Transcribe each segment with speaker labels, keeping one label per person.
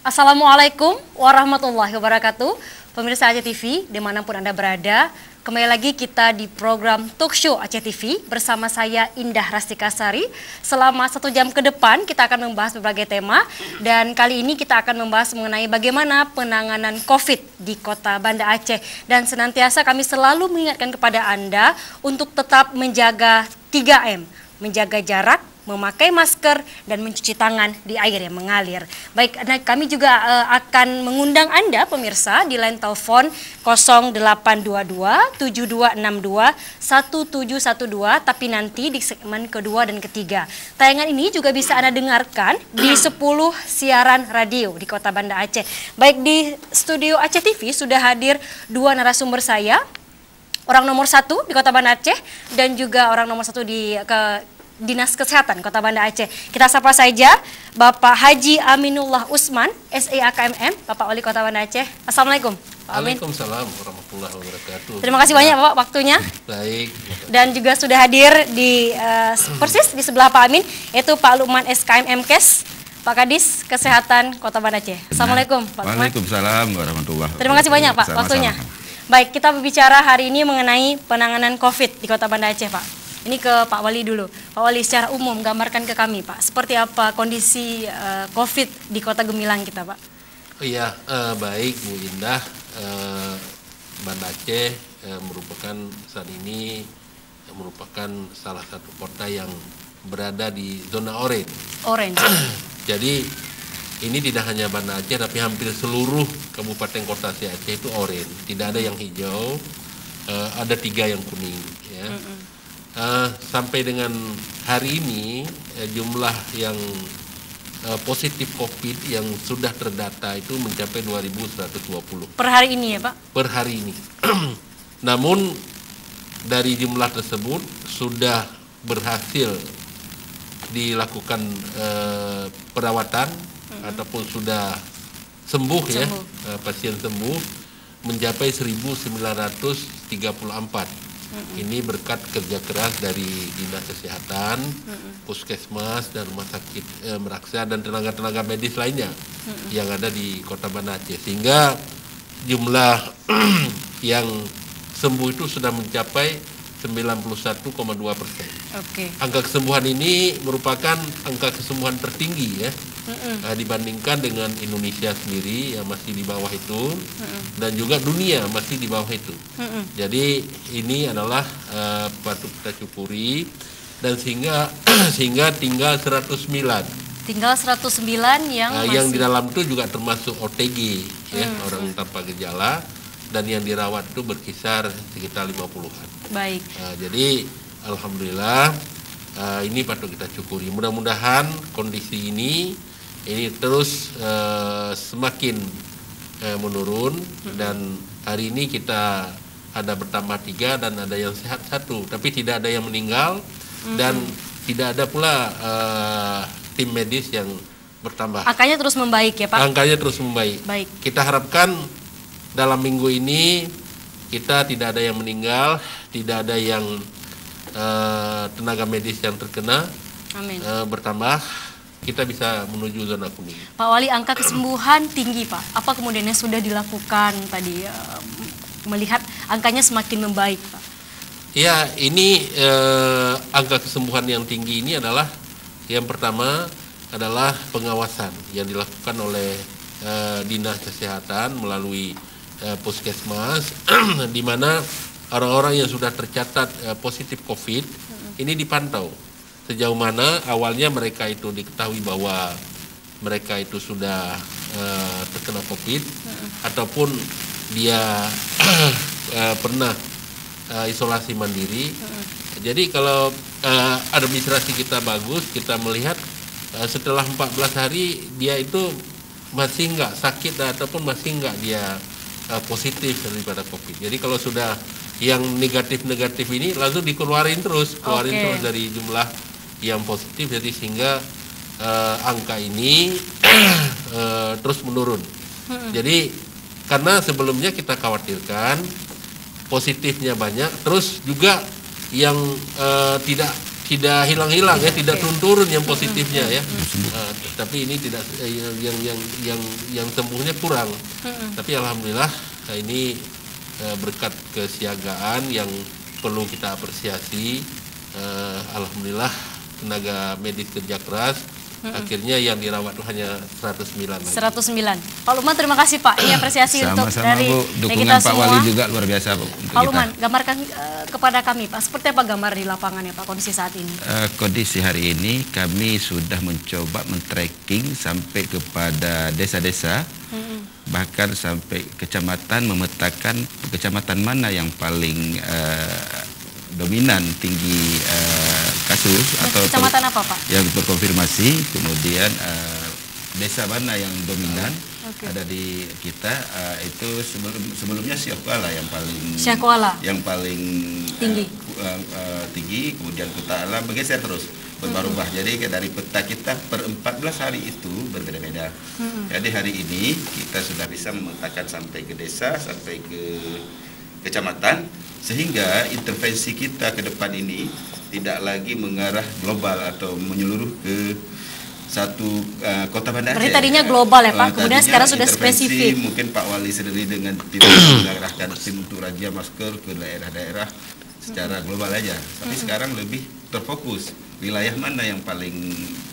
Speaker 1: Assalamualaikum warahmatullahi wabarakatuh. Pemirsa Aceh TV dimanapun Anda berada, kembali lagi kita di program Talk Show Aceh TV bersama saya Indah Rastikasari. Selama 1 jam ke depan kita akan membahas berbagai tema, dan kali ini kita akan membahas mengenai bagaimana penanganan COVID di Kota Banda Aceh. Dan senantiasa kami selalu mengingatkan kepada Anda untuk tetap menjaga 3M, menjaga jarak, memakai masker, dan mencuci tangan di air yang mengalir. Baik, nah kami juga akan mengundang Anda pemirsa di line telepon 0822 7262 1712, tapi nanti di segmen kedua dan ketiga. Tayangan ini juga bisa Anda dengarkan di 10 siaran radio di Kota Banda Aceh. Baik, di studio Aceh TV sudah hadir 2 narasumber saya, orang nomor 1 di Kota Banda Aceh dan juga orang nomor 1 di Dinas Kesehatan Kota Banda Aceh. Kita sapa saja Bapak Haji Aminullah Usman, SEAKMM, Bapak Wali Kota Banda Aceh. Assalamualaikum, Pak Amin.
Speaker 2: Waalaikumsalam warahmatullahi wabarakatuh.
Speaker 1: Terima kasih banyak Bapak waktunya.
Speaker 2: Baik.
Speaker 1: Dan juga sudah hadir di persis di sebelah Pak Amin, yaitu Pak Lukman SKMMkes, Pak Kadis Kesehatan Kota Banda Aceh. Assalamualaikum Pak Lukman.
Speaker 3: Waalaikumsalam warahmatullahi wabarakatuh.
Speaker 1: Terima kasih banyak Pak waktunya. Baik, kita berbicara hari ini mengenai penanganan COVID di Kota Banda Aceh, Pak. Ini ke Pak Wali dulu. Pak Wali, secara umum gambarkan ke kami, Pak, seperti apa kondisi COVID di Kota Gemilang kita, Pak?
Speaker 2: Iya, baik Bu Indah. Banda Aceh merupakan saat ini merupakan salah satu kota yang berada di zona orange.
Speaker 1: Orange.
Speaker 2: Jadi ini tidak hanya Banda Aceh, tapi hampir seluruh kabupaten kota Aceh itu orange. Tidak ada yang hijau, ada 3 yang kuning. Ya. Sampai dengan hari ini jumlah yang positif COVID yang sudah terdata itu mencapai 2.120.
Speaker 1: Per hari ini ya Pak?
Speaker 2: Per hari ini. Namun dari jumlah tersebut sudah berhasil dilakukan perawatan ataupun sudah sembuh. Ya, pasien sembuh mencapai 1.934. Ini berkat kerja keras dari Dinas Kesehatan, Puskesmas, dan Rumah Sakit Meraksa, dan tenaga-tenaga medis lainnya yang ada di Kota Banda Aceh. Sehingga jumlah yang sembuh itu sudah mencapai 91,2%.
Speaker 1: Oke.
Speaker 2: Angka kesembuhan ini merupakan angka kesembuhan tertinggi ya, dibandingkan dengan Indonesia sendiri yang masih di bawah itu, dan juga dunia masih di bawah itu. Jadi ini adalah patut kita syukuri, dan sehingga tinggal 109.
Speaker 1: Tinggal 109 yang
Speaker 2: di dalam itu juga termasuk OTG ya, orang tanpa gejala, dan yang dirawat itu berkisar sekitar 50-an.
Speaker 1: Baik.
Speaker 2: Jadi alhamdulillah ini patut kita syukuri. Mudah-mudahan kondisi ini terus semakin menurun, dan hari ini kita ada bertambah 3 dan ada yang sehat 1, tapi tidak ada yang meninggal dan tidak ada pula tim medis yang bertambah.
Speaker 1: Angkanya terus membaik ya Pak?
Speaker 2: Angkanya terus membaik.
Speaker 1: Baik.
Speaker 2: Kita harapkan dalam minggu ini kita tidak ada yang meninggal, tidak ada yang tenaga medis yang terkena.
Speaker 1: Amin.
Speaker 2: Bertambah, kita bisa menuju zona kuning.
Speaker 1: Pak Wali, angka kesembuhan tinggi Pak. Apa kemudian yang sudah dilakukan tadi melihat angkanya semakin membaik Pak?
Speaker 2: Ya, ini angka kesembuhan yang tinggi ini adalah yang pertama adalah pengawasan yang dilakukan oleh Dinas Kesehatan melalui Puskesmas, di mana orang-orang yang sudah tercatat positif COVID ini dipantau sejauh mana awalnya mereka itu diketahui bahwa mereka itu sudah terkena COVID ataupun dia pernah isolasi mandiri. Jadi kalau administrasi kita bagus, kita melihat setelah 14 hari dia itu masih nggak sakit ataupun masih nggak dia positif daripada COVID. Jadi kalau sudah yang negatif-negatif ini langsung dikeluarin terus, terus dari jumlah yang positif, jadi sehingga angka ini terus menurun. Jadi karena sebelumnya kita khawatirkan positifnya banyak, terus juga yang tidak tidak hilang-hilang ya, tidak turun-turun yang positifnya ya. Tapi ini tidak yang sembuhnya kurang. Tapi alhamdulillah ini berkat kesiagaan yang perlu kita apresiasi. Alhamdulillah tenaga medis kerja keras. Akhirnya yang dirawat itu hanya 109 lagi.
Speaker 1: 109. Pak Lukman, terima kasih Pak. Ini apresiasi untuk dari
Speaker 3: Bu. Dukungan
Speaker 1: kita
Speaker 3: Pak
Speaker 1: semua.
Speaker 3: Wali juga luar biasa Bu.
Speaker 1: Pak Lukman, gambarkan kepada kami Pak, seperti apa gambar di lapangan ya Pak kondisi saat ini?
Speaker 3: Kondisi hari ini kami sudah mencoba men-tracking sampai kepada desa-desa, bahkan sampai kecamatan, memetakan kecamatan mana yang paling dominan tinggi kasus atau
Speaker 1: kecamatan apa Pak?
Speaker 3: yang terkonfirmasi, kemudian desa mana yang dominan ada di kita, itu sebelumnya Syakuala yang paling tinggi, kemudian Kutala bergeser terus berubah. Jadi dari peta kita per 14 hari itu berbeda-beda. Jadi hari ini kita sudah bisa memetakan sampai ke desa, sampai ke kecamatan, sehingga intervensi kita ke depan ini tidak lagi mengarah global atau menyeluruh ke satu kota bandar.
Speaker 1: Berarti tadinya global ya Pak, kemudian sekarang sudah spesifik.
Speaker 3: Mungkin Pak Wali sendiri dengan tim mengarahkan tim untuk razia masker ke daerah-daerah secara global aja. Tapi sekarang lebih terfokus wilayah mana yang paling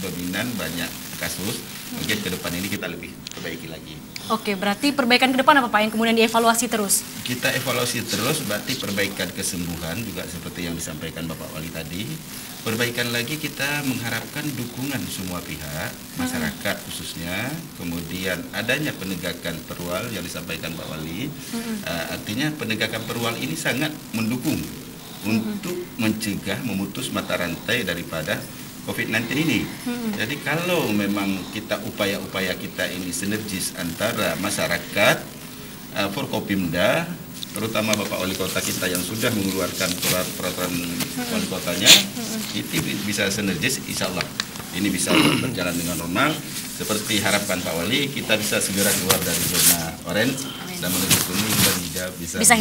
Speaker 3: dominan banyak kasus. Mungkin ke depan ini kita lebih perbaiki lagi.
Speaker 1: Oke, berarti perbaikan ke depan apa Pak yang kemudian dievaluasi terus?
Speaker 3: Kita evaluasi terus, berarti perbaikan kesembuhan juga seperti yang disampaikan Bapak Wali tadi. Perbaikan lagi kita mengharapkan dukungan semua pihak, masyarakat khususnya, kemudian adanya penegakan perwal yang disampaikan Pak Wali. Artinya penegakan perwal ini sangat mendukung untuk mencegah, memutus mata rantai daripada COVID-19 ini. Jadi kalau memang kita upaya-upaya kita ini sinergis antara masyarakat, Forkopimda, terutama Bapak Wali Kota kita yang sudah mengeluarkan peraturan wali kotanya, itu bisa sinergis, insya Allah ini bisa berjalan dengan normal. Seperti harapan Pak Wali, kita bisa segera keluar dari zona orange dan menuju kuning dan hijau, bisa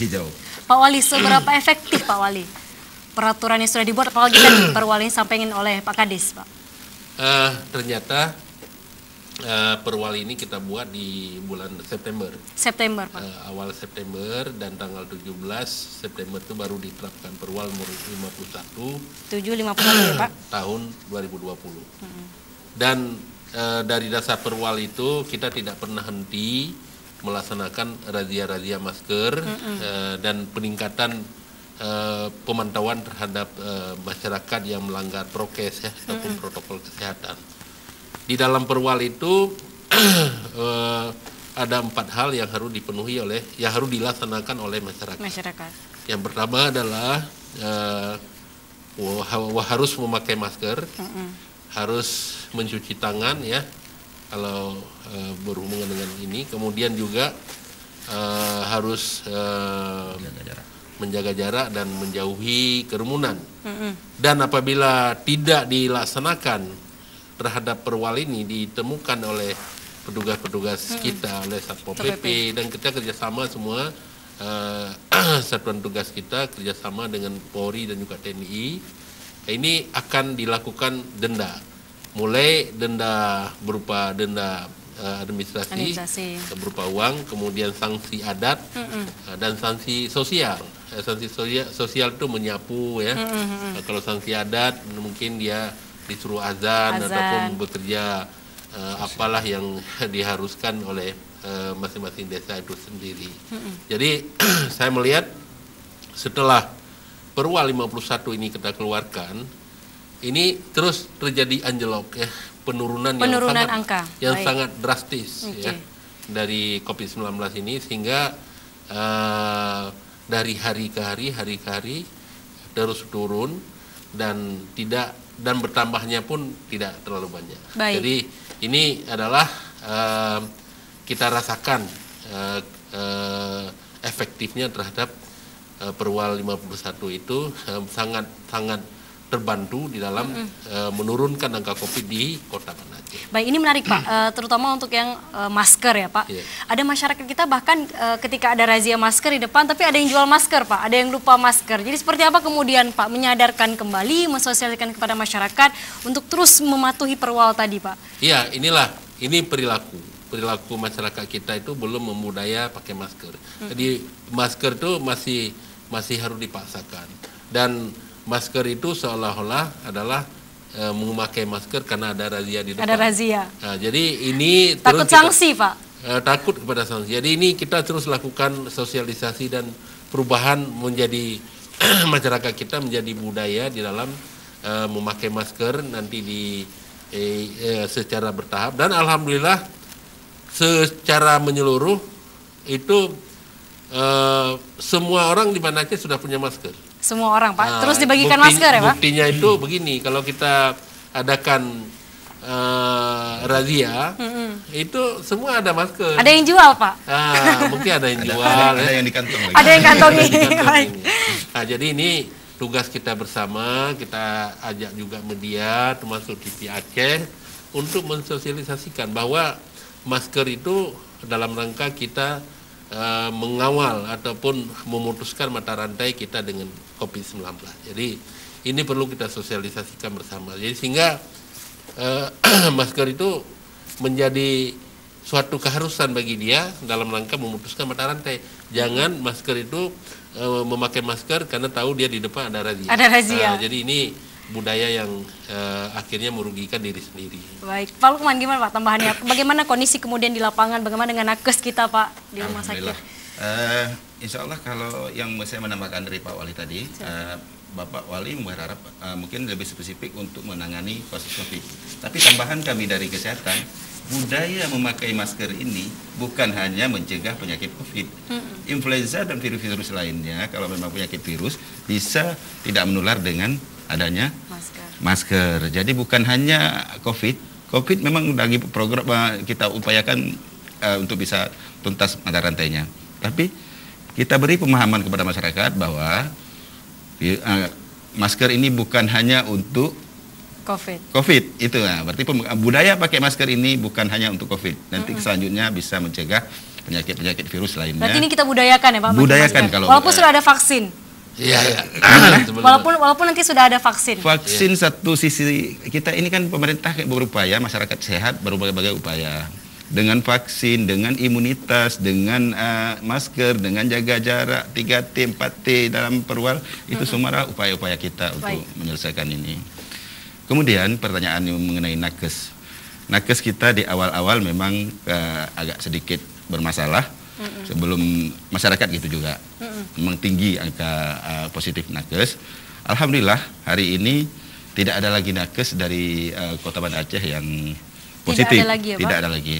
Speaker 3: hijau.
Speaker 1: Pak Wali, seberapa efektif Pak Wali peraturan yang sudah dibuat, apalagi tadi perwal yang disampaikan oleh Pak Kadis, Pak?
Speaker 2: Ternyata perwal ini kita buat di bulan September.
Speaker 1: September, Pak.
Speaker 2: Awal September, dan tanggal 17 September itu baru diterapkan perwal nomor 51.
Speaker 1: 751 ya, Pak?
Speaker 2: Tahun 2020. Dan dari dasar perwal itu kita tidak pernah henti melaksanakan razia-razia masker dan peningkatan pemantauan terhadap masyarakat yang melanggar prokes ya, ataupun protokol kesehatan. Di dalam perwal itu ada 4 hal yang harus dipenuhi yang harus dilaksanakan oleh masyarakat. Yang pertama adalah harus memakai masker, harus mencuci tangan ya kalau berhubungan dengan ini. Kemudian juga harus menjaga jarak dan menjauhi kerumunan. Dan apabila tidak dilaksanakan terhadap perwal ini, ditemukan oleh petugas-petugas kita, oleh Satpol PP, dan kita kerjasama semua, satuan tugas kita kerjasama dengan Polri dan juga TNI, ini akan dilakukan denda. Mulai denda berupa denda administrasi berupa uang, kemudian sanksi adat, dan sanksi sosial. Sanksi sosial itu menyapu ya. Kalau sanksi adat mungkin dia disuruh azan ataupun bekerja apalah yang diharuskan oleh masing-masing desa itu sendiri. Jadi saya melihat setelah perwal 51 ini kita keluarkan, ini terus terjadi anjlok ya, penurunan yang sangat drastis ya dari COVID-19 ini, sehingga dari hari ke hari terus turun dan bertambahnya pun tidak terlalu banyak. Jadi ini adalah kita rasakan efektifnya terhadap perwal 51 itu sangat terbantu di dalam menurunkan angka COVID di Kota Banda Aceh.
Speaker 1: Baik, ini menarik Pak, terutama untuk yang masker ya Pak. Ada masyarakat kita bahkan ketika ada razia masker di depan, tapi ada yang jual masker Pak, ada yang lupa masker. Jadi seperti apa kemudian Pak menyadarkan kembali, mensosialisasikan kepada masyarakat untuk terus mematuhi perwal tadi Pak?
Speaker 2: Iya, ini perilaku masyarakat kita itu belum membudaya pakai masker. Jadi masker itu masih harus dipaksakan. Dan masker itu seolah-olah adalah memakai masker karena ada razia di depan.
Speaker 1: Ada razia.
Speaker 2: Nah, jadi ini
Speaker 1: takut sanksi Pak.
Speaker 2: Takut kepada sanksi. Jadi ini kita terus lakukan sosialisasi dan perubahan menjadi masyarakat kita menjadi budaya di dalam memakai masker nanti secara bertahap, dan alhamdulillah secara menyeluruh itu semua orang di Banda Aceh sudah punya masker.
Speaker 1: Semua orang Pak, terus dibagikan masker ya Pak?
Speaker 2: Buktinya itu begini, kalau kita adakan razia, itu semua ada masker.
Speaker 1: Ada yang jual Pak?
Speaker 2: Mungkin ada yang jual.
Speaker 3: Ada yang dikantong lagi.
Speaker 1: Ada yang kantongi.
Speaker 2: Nah, jadi ini tugas kita bersama, kita ajak juga media, termasuk TV Aceh, untuk mensosialisasikan bahwa masker itu dalam rangka kita mengawal ataupun memutuskan mata rantai kita dengan COVID-19. Jadi ini perlu kita sosialisasikan bersama. Jadi sehingga masker itu menjadi suatu keharusan bagi dia dalam rangka memutuskan mata rantai. Jangan masker itu memakai masker karena tahu dia di depan ada razia.
Speaker 1: Ada razia.
Speaker 2: Jadi ini budaya yang akhirnya merugikan diri sendiri.
Speaker 1: Baik, Pak Lukman gimana Pak tambahannya? Bagaimana kondisi kemudian di lapangan, bagaimana dengan nakes kita Pak di rumah sakit?
Speaker 3: Insya Allah kalau yang saya menambahkan dari Pak Wali tadi, Bapak Wali berharap mungkin lebih spesifik untuk menangani kasus COVID. Tapi tambahan kami dari kesehatan, budaya memakai masker ini bukan hanya mencegah penyakit COVID. Influenza dan virus-virus lainnya, kalau memang penyakit virus, bisa tidak menular dengan adanya masker. Jadi bukan hanya COVID memang lagi program kita upayakan untuk bisa tuntas mata rantainya. Tapi kita beri pemahaman kepada masyarakat bahwa masker ini bukan hanya untuk COVID itu berarti budaya pakai masker ini bukan hanya untuk COVID. Nanti selanjutnya bisa mencegah penyakit virus lainnya.
Speaker 1: Berarti ini kita budayakan ya Pak?
Speaker 3: Budayakan kalau
Speaker 1: walaupun sudah ada vaksin.
Speaker 2: Iya.
Speaker 1: Walaupun nanti sudah ada vaksin.
Speaker 3: Vaksin satu sisi kita ini kan pemerintah berupaya, masyarakat sehat berbagai upaya. Dengan vaksin, dengan imunitas, dengan masker, dengan jaga jarak 3T, 4T dalam perwal, itu semua adalah upaya-upaya kita untuk menyelesaikan ini. Kemudian pertanyaan mengenai nakes. Nakes kita di awal-awal memang agak sedikit bermasalah. Sebelum masyarakat gitu juga. Memang tinggi angka positif nakes. Alhamdulillah hari ini tidak ada lagi nakes dari Kota Banda Aceh yang positif.
Speaker 1: Tidak ada lagi ya Pak?
Speaker 3: Tidak ada lagi.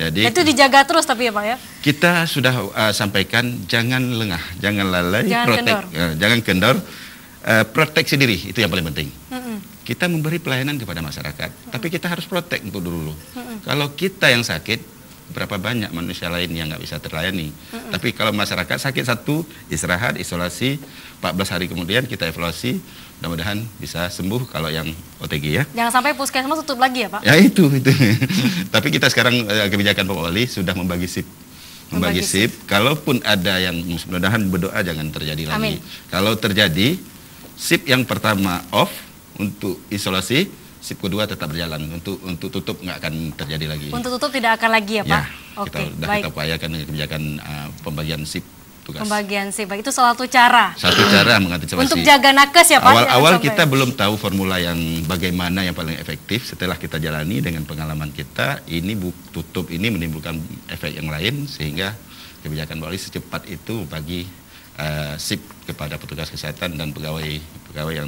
Speaker 3: Jadi
Speaker 1: itu dijaga terus tapi ya Pak ya?
Speaker 3: Kita sudah sampaikan jangan lengah, jangan lalai, jangan kendor, proteksi diri itu yang paling penting. Kita memberi pelayanan kepada masyarakat, tapi kita harus protek untuk dulu. Kalau kita yang sakit, berapa banyak manusia lain yang nggak bisa terlayani. Tapi kalau masyarakat sakit satu, istirahat, isolasi, 14 hari kemudian kita evaluasi, mudah-mudahan bisa sembuh kalau yang OTG ya.
Speaker 1: Jangan sampai puskesmas tutup lagi ya Pak?
Speaker 3: Ya itu. Tapi kita sekarang kebijakan Pak Wali sudah membagi sip. Membagi sip, kalaupun ada yang mudah-mudahan berdoa jangan terjadi lagi. Kalau terjadi, sip yang pertama off untuk isolasi, sip kedua tetap berjalan, untuk tutup nggak akan terjadi lagi.
Speaker 1: Untuk tutup tidak akan lagi ya Pak?
Speaker 3: Kita upayakan dengan kebijakan pembagian sip tugas.
Speaker 1: Pembagian sip, itu salah satu cara.
Speaker 3: Satu cara mengantisipasi.
Speaker 1: Untuk jaga nakes ya Pak?
Speaker 3: Awal-awal kita belum tahu formula yang bagaimana yang paling efektif. Setelah kita jalani dengan pengalaman kita, ini tutup ini menimbulkan efek yang lain, sehingga kebijakan Bali secepat itu bagi sip kepada petugas kesehatan dan pegawai yang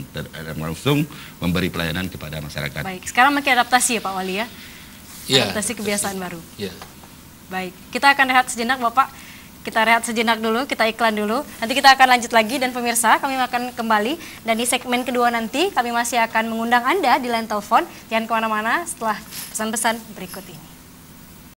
Speaker 3: langsung memberi pelayanan kepada masyarakat.
Speaker 1: Baik, sekarang makin adaptasi ya Pak Wali ya? Adaptasi kebiasaan baru. Baik, kita akan rehat sejenak Bapak. Kita rehat sejenak dulu, kita iklan dulu. Nanti kita akan lanjut lagi, dan pemirsa kami akan kembali. Dan di segmen kedua nanti kami masih akan mengundang Anda di line telepon. Jangan kemana-mana setelah pesan-pesan berikut ini.